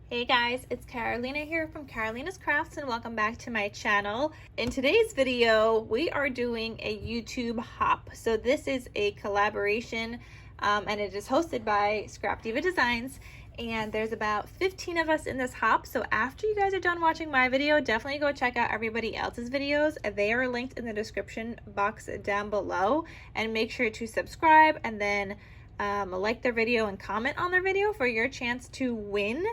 Hey guys, it's Carolina here from KarolinasKrafts and welcome back to my channel. In today's video, we are doing a YouTube hop. So this is a collaboration and it is hosted by ScrapDivaDesigns, and there's about 15 of us in this hop. So after you guys are done watching my video, definitely go check out everybody else's videos. They are linked in the description box down below, and make sure to subscribe and then like their video and comment on their video for your chance to win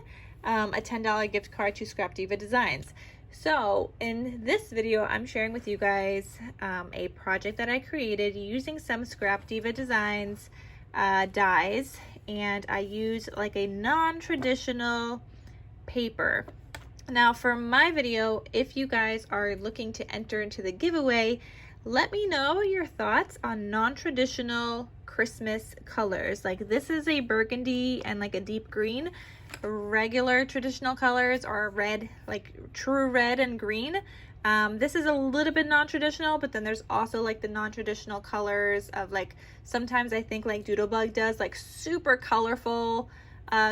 a $10 gift card to ScrapDivaDesigns. So in this video, I'm sharing with you guys a project that I created using some ScrapDivaDesigns dies, and I used like a non-traditional paper. Now for my video, if you guys are looking to enter into the giveaway, let me know your thoughts on non-traditional Christmas colors. Like this is a burgundy and like a deep green. Regular traditional colors are red, like true red and green. This is a little bit non-traditional, but then there's also like the non-traditional colors of like, sometimes I think like Doodlebug does like super colorful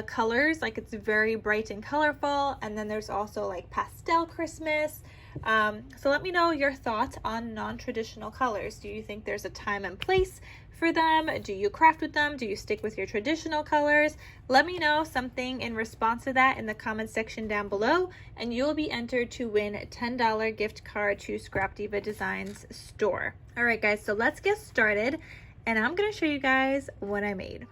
colors, like it's very bright and colorful. And then there's also like pastel Christmas. So let me know your thoughts on non-traditional colors. Do you think there's a time and place for them? Do you craft with them? Do you stick with your traditional colors? Let me know something in response to that in the comment section down below, and you'll be entered to win a $10 gift card to ScrapDivaDesigns store. All right guys, so let's get started, and I'm gonna show you guys what I made.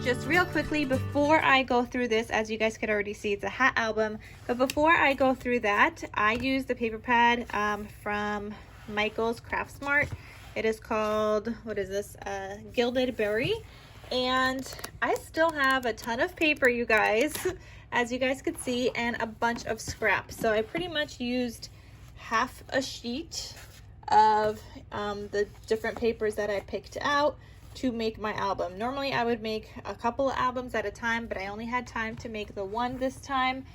Just real quickly before I go through this, as you guys could already see, it's a hat album, but before I go through that, I used the paper pad from Michael's Craftsmart. It is called, what is this, Gilded Berry, and I still have a ton of paper, you guys, as you guys could see, and a bunch of scrap. So I pretty much used half a sheet of the different papers that I picked out to make my album. Normally I would make a couple of albums at a time, but I only had time to make the one this time.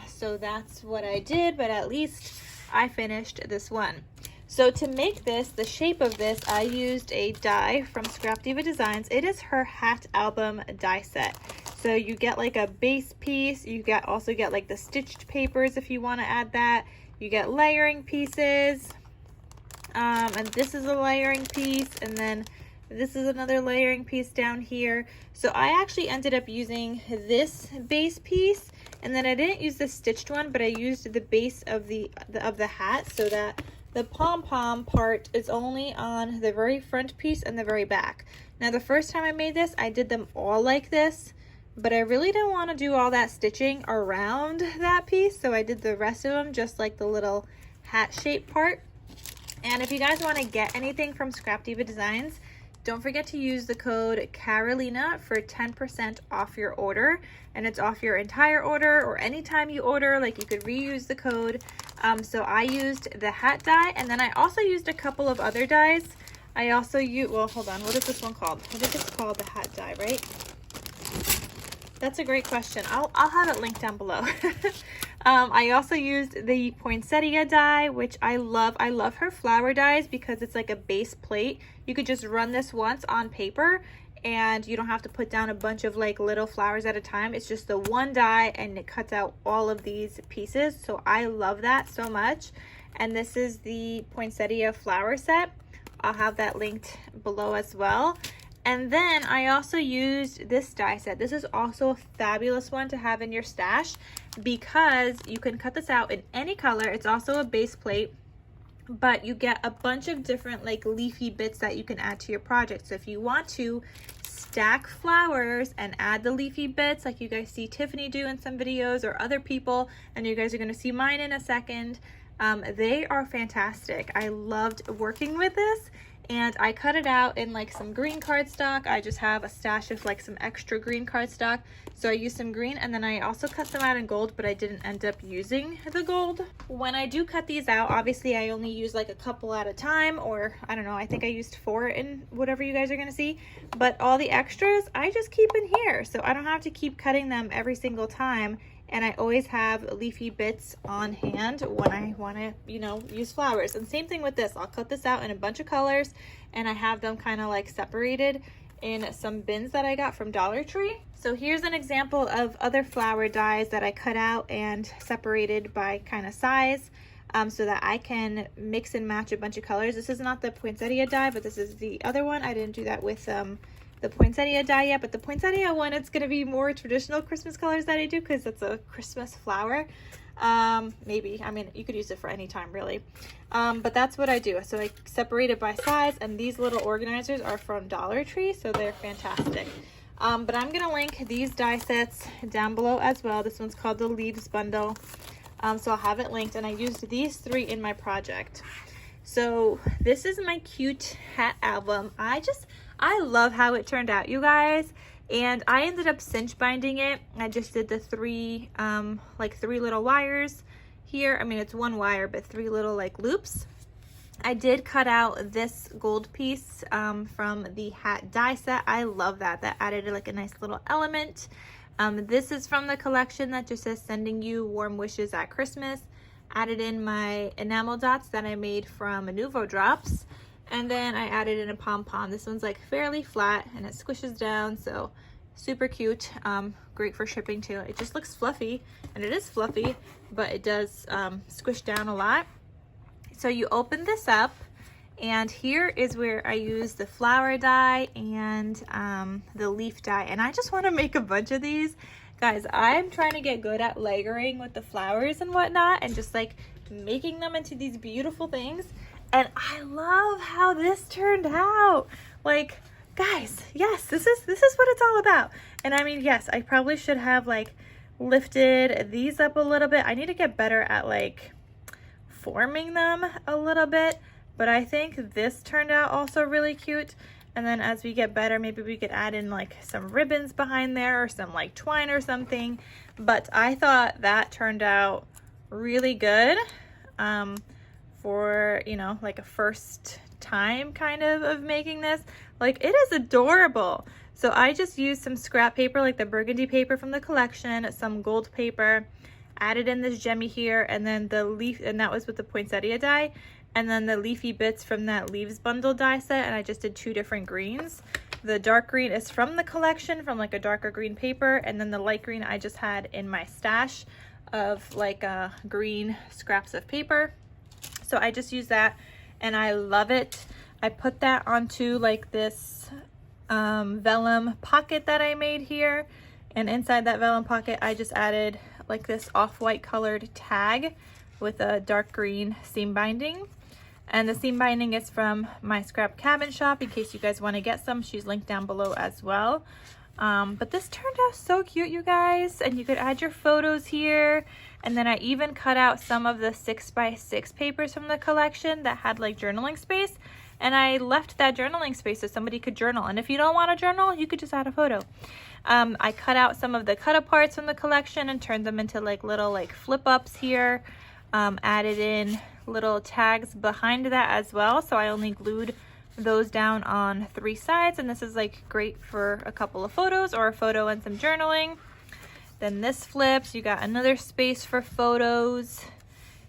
So that's what I did, but at least I finished this one. So to make this, the shape of this, I used a die from ScrapDivaDesigns. It is her hat album die set. So you get like a base piece, you also get like the stitched papers if you want to add that. You get layering pieces, and this is a layering piece, and then this is another layering piece down here. So I actually ended up using this base piece, and then I didn't use the stitched one, but I used the base of the hat, so that the pom-pom part is only on the very front piece and the very back. Now the first time I made this, I did them all like this, but I really didn't want to do all that stitching around that piece, so I did the rest of them just like the little hat shape part. And if you guys want to get anything from ScrapDivaDesigns, don't forget to use the code Carolina for 10% off your order, and it's off your entire order, or anytime you order, like you could reuse the code. So I used the hat die, and then I also used a couple of other dies. I also used, well, hold on, what is this one called? I think it's called the hat die, right? That's a great question. I'll have it linked down below. I also used the poinsettia die, which I love. I love her flower dies because it's like a base plate. You could just run this once on paper, and you don't have to put down a bunch of like little flowers at a time. It's just the one die, and it cuts out all of these pieces. So I love that so much. And this is the poinsettia flower set. I'll have that linked below as well. And then I also used this die set. This is also a fabulous one to have in your stash because you can cut this out in any color. It's also a base plate, but you get a bunch of different like leafy bits that you can add to your project. So if you want to stack flowers and add the leafy bits like you guys see Tiffany do in some videos, or other people, and you guys are going to see mine in a second, they are fantastic. I loved working with this. And I cut it out in like some green cardstock. I just have a stash of like some extra green cardstock. So I used some green, and then I also cut them out in gold, but I didn't end up using the gold. When I do cut these out, obviously I only use like a couple at a time, or I don't know, I think I used 4 in whatever you guys are gonna see. But all the extras, I just keep in here. So I don't have to keep cutting them every single time and I always have leafy bits on hand when I want to, you know, use flowers. And same thing with this. I'll cut this out in a bunch of colors, and I have them kind of like separated in some bins that I got from Dollar Tree. So here's an example of other flower dies that I cut out and separated by kind of size, so that I can mix and match a bunch of colors. This is not the poinsettia die, but this is the other one. I didn't do that with the poinsettia die yet, but the poinsettia one, it's going to be more traditional Christmas colors that I do because it's a Christmas flower. Maybe, I mean, you could use it for any time really, but that's what I do. So I separate it by size, and these little organizers are from Dollar Tree, so they're fantastic. But I'm gonna link these die sets down below as well. This one's called the Leaves Bundle, so I'll have it linked, and I used these 3 in my project. So this is my cute hat album. I love how it turned out, you guys. And I ended up cinch binding it. I just did the 3 little wires here. I mean, it's 1 wire, but 3 little like loops. I did cut out this gold piece from the hat die set. I love that. That added like a nice little element. This is from the collection that just says sending you warm wishes at Christmas. Added in my enamel dots that I made from Nuvo Drops. And then I added in a pom-pom. This one's like fairly flat and it squishes down, so super cute. Great for shipping too. It just looks fluffy, and it is fluffy, but it does squish down a lot. So you open this up, and here is where I use the flower die and the leaf die. And I just want to make a bunch of these. Guys, I'm trying to get good at layering with the flowers and whatnot, and just like making them into these beautiful things. And I love how this turned out. Like, guys, yes, this is what it's all about. And I mean, yes, I probably should have like lifted these up a little bit. I need to get better at like forming them a little bit, but I think this turned out also really cute. And then as we get better, maybe we could add in like some ribbons behind there or some like twine or something. But I thought that turned out really good. For, you know, like a first time kind of making this. Like, it is adorable. So I just used some scrap paper, like the burgundy paper from the collection, some gold paper, added in this gemmy here, and then the leaf, and that was with the poinsettia die, and then the leafy bits from that Leaves Bundle die set, and I just did 2 different greens. The dark green is from the collection, from like a darker green paper, and then the light green I just had in my stash of like green scraps of paper. So I just use that, and I love it. I put that onto like this vellum pocket that I made here, and inside that vellum pocket I just added like this off-white colored tag with a dark green seam binding. And the seam binding is from my scrap cabin shop, in case you guys want to get some. She's linked down below as well. But this turned out so cute, you guys, and you could add your photos here. And then I even cut out some of the 6x6 papers from the collection that had like journaling space, and I left that journaling space so somebody could journal. And if you don't want to journal, you could just add a photo. I cut out some of the cut aparts from the collection and turned them into like little like flip ups here. Added in little tags behind that as well, so I only glued those down on 3 sides, and this is like great for a couple of photos or a photo and some journaling. Then this flips, you got another space for photos.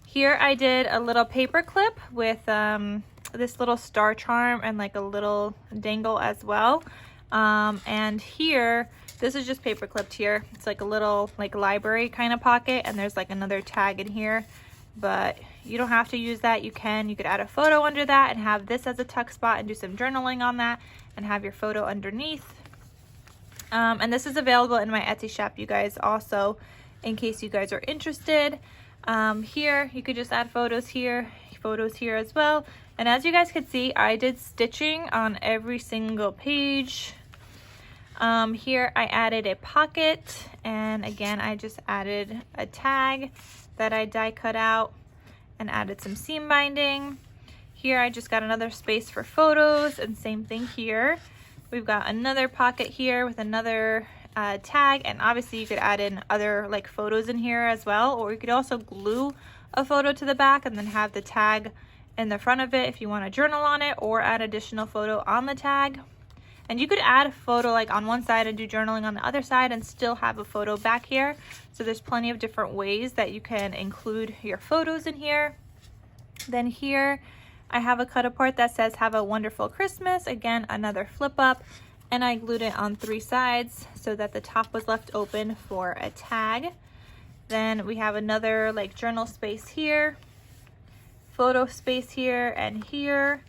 Here I did a little paper clip with this little star charm and like a little dangle as well. And here, this is just paper clipped here. It's like a little like library kind of pocket, and there's like another tag in here, but you don't have to use that. You could add a photo under that and have this as a tuck spot and do some journaling on that and have your photo underneath. And this is available in my Etsy shop, you guys, also, in case you guys are interested. Here, you could just add photos here as well. And as you guys could see, I did stitching on every single page. Here I added a pocket, and again, I just added a tag that I die cut out and added some seam binding. Here I just got another space for photos, and same thing here. We've got another pocket here with another tag, and obviously you could add in other like photos in here as well, or you could also glue a photo to the back and then have the tag in the front of it if you want to journal on it, or add additional photo on the tag. And you could add a photo like on one side and do journaling on the other side and still have a photo back here. So there's plenty of different ways that you can include your photos in here. Then here I have a cut apart that says have a wonderful Christmas. Again, another flip up, and I glued it on 3 sides so that the top was left open for a tag. Then we have another like journal space here, photo space here and here.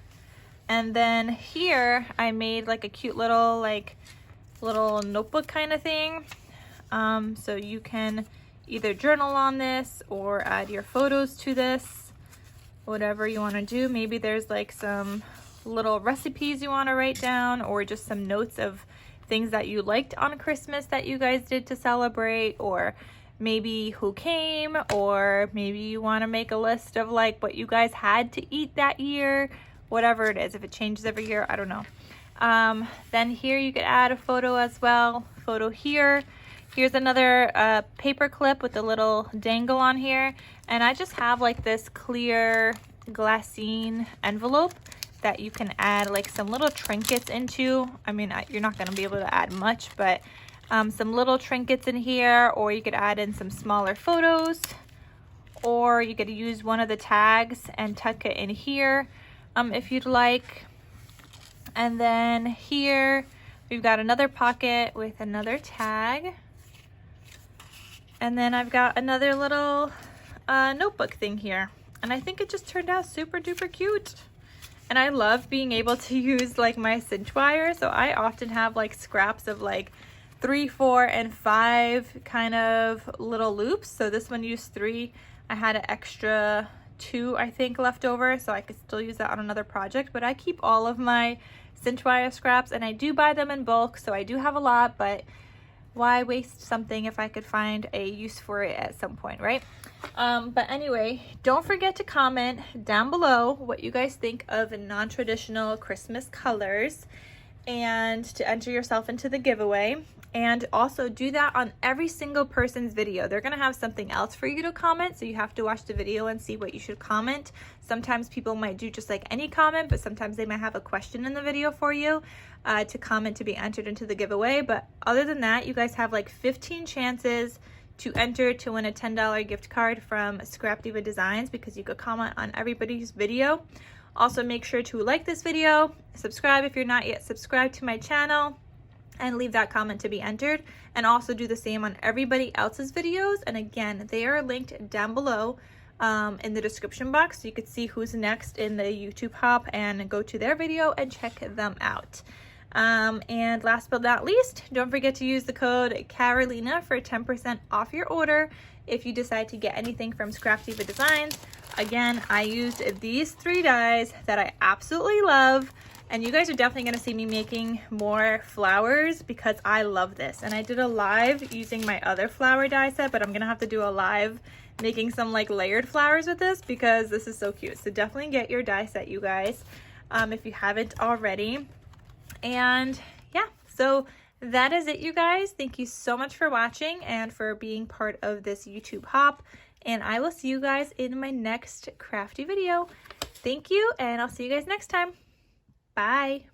And then here I made like a cute little little notebook kind of thing. So you can either journal on this or add your photos to this, whatever you want to do. Maybe there's like some little recipes you want to write down, or just some notes of things that you liked on Christmas that you guys did to celebrate, or maybe who came, or maybe you want to make a list of like what you guys had to eat that year, whatever it is. If it changes every year, I don't know. Then here you could add a photo as well. Photo here. Here's another paper clip with a little dangle on here. And I just have like this clear glassine envelope that you can add like some little trinkets into. I mean, you're not going to be able to add much, but some little trinkets in here, or you could add in some smaller photos, or you could use one of the tags and tuck it in here if you'd like. And then here we've got another pocket with another tag. And then I've got another little notebook thing here. And I think it just turned out super duper cute. And I love being able to use like my cinch wire. So I often have like scraps of like 3, 4, and 5 kind of little loops. So this one used 3. I had an extra 2, I think, left over, so I could still use that on another project. But I keep all of my cinch wire scraps, and I do buy them in bulk, so I do have a lot, but why waste something if I could find a use for it at some point, right? But anyway, don't forget to comment down below what you guys think of non-traditional Christmas colors, and to enter yourself into the giveaway. And also do that on every single person's video. They're gonna have something else for you to comment, so you have to watch the video and see what you should comment. Sometimes people might do just like any comment, but sometimes they might have a question in the video for you to comment to be entered into the giveaway. But other than that, you guys have like 15 chances to enter to win a $10 gift card from ScrapDivaDesigns, because you could comment on everybody's video. Also, make sure to like this video, subscribe if you're not yet subscribed to my channel, and leave that comment to be entered. And also do the same on everybody else's videos. And again, they are linked down below in the description box, so you could see who's next in the YouTube hop and go to their video and check them out. And last but not least, don't forget to use the code Carolina for 10% off your order if you decide to get anything from ScrapDivaDesigns. Again, I used these 3 dies that I absolutely love. And you guys are definitely going to see me making more flowers because I love this. And I did a live using my other flower die set, but I'm going to have to do a live making some like layered flowers with this because this is so cute. So definitely get your die set, you guys, if you haven't already. And yeah, so that is it, you guys. Thank you so much for watching and for being part of this YouTube hop. And I will see you guys in my next crafty video. Thank you, and I'll see you guys next time. Bye.